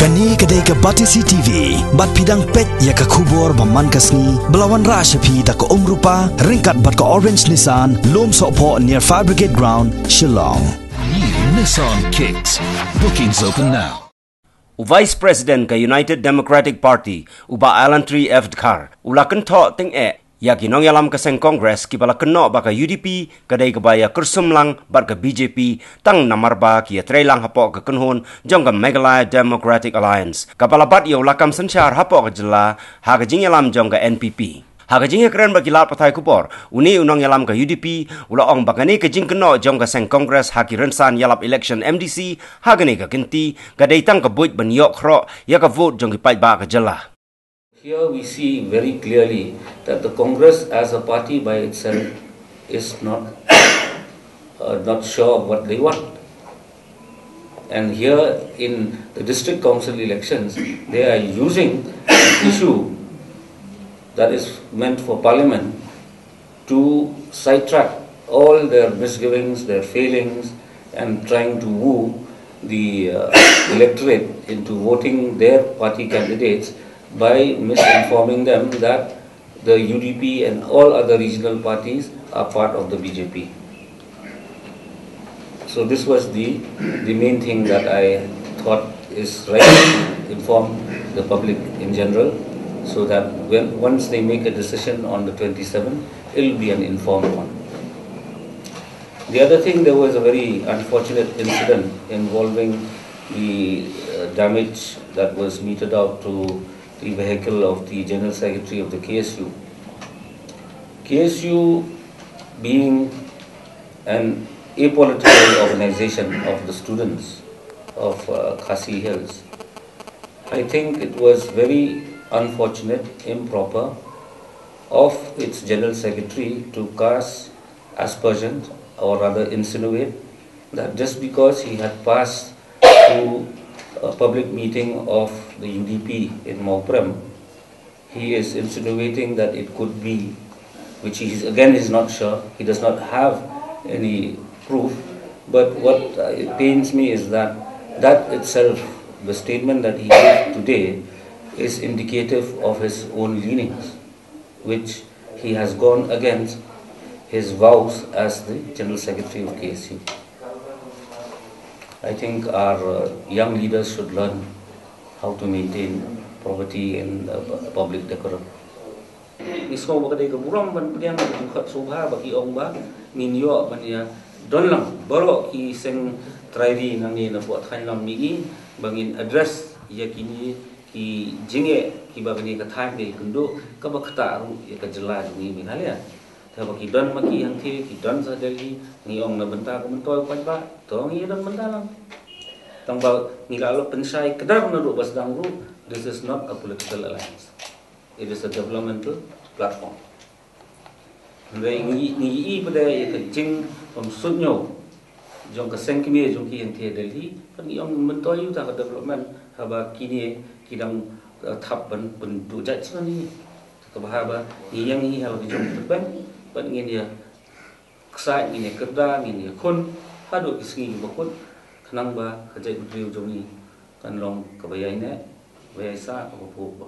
Kani kedai ke Batisi TV, bat pidang pet ya ke kubur baman kasni, belawan rashapi tak ke rupa, ringkat bat ke orange Nissan, lom sokpo near Fire Brigade Ground, Shillong. New Nissan Kicks. Bookings open now. Vice President ke United Democratic Party, uba Allan Dkhar, ulakan thok ting Kynnoh yalam keseng Kongres ki bala Kynnoh baka UDP kadai ke Ïakyrsum lang bat ke BJP tang namarba ki trailang hapok ke Kynnoh jong ke Meghalaya Democratic Alliance kapala bat yo lakam sensyar hapok ke jela ha ke jing yalam jong ke NPP ha ke jing keren bagi lat patai kupor uni unong yalam ke UDP ula ong bakani ke jing Kynnoh jong ke seng Kongres ha ki rensan yalap election MDC ha ke ke kenti kadai tang ke buit ben yok khro ya ke vote jong ki pai ba ke jela. Here we see very clearly that the Congress as a party by itself is not sure of what they want. And here in the district council elections, they are using an issue that is meant for parliament to sidetrack all their misgivings, their failings, and trying to woo the electorate into voting their party candidates by misinforming them that the UDP and all other regional parties are part of the BJP. So this was the main thing that I thought is right to inform the public in general, so that once they make a decision on the 27th, it will be an informed one. The other thing, there was a very unfortunate incident involving the damage that was meted out to the vehicle of the General Secretary of the KSU. KSU being an apolitical organization of the students of Khasi Hills, I think it was very unfortunate, improper of its General Secretary to cast aspersions, or rather insinuate, that just because he had passed through a public meeting of the UDP in Mauprem, he is insinuating that it could be, which he is not sure, he does not have any proof, but what it pains me is that itself, the statement that he gave today, is indicative of his own leanings, which he has gone against his vows as the General Secretary of KSU. I think our young leaders should learn how to maintain probity and public decorum. Isko bakadai ke buram ban pediang jungkat subha bagi ong ba minyo ban ya don lang boro ki seng trairi nang ni na buat khan lam mi bangin address ya kini ki jinge ki bagani ka thai de kundo ka bakta ru ya ka jela ni minhalia ta baki don maki yang thi ki don sa delhi ni ong na benta ka mentoi pa ba to ngi don benta lang tang ba ni la pensai kedar na ru basdang ru. This is not a political alliance, it is a developmental platform. Ngai ngi pada ya ka jing pom sunyo jong ka seng kimi jong ki yang thi delhi pan ngi ong mentoi ta ka development haba kini kidang thap ban du jat ni ka bahaba ni yang ni hal jong ban ban ngi dia ksai ngi kerda ngi khun hadu kisngi bakut khanang ba khajai budriu jong ni kan long ka bayai ne Biasa aku pupuk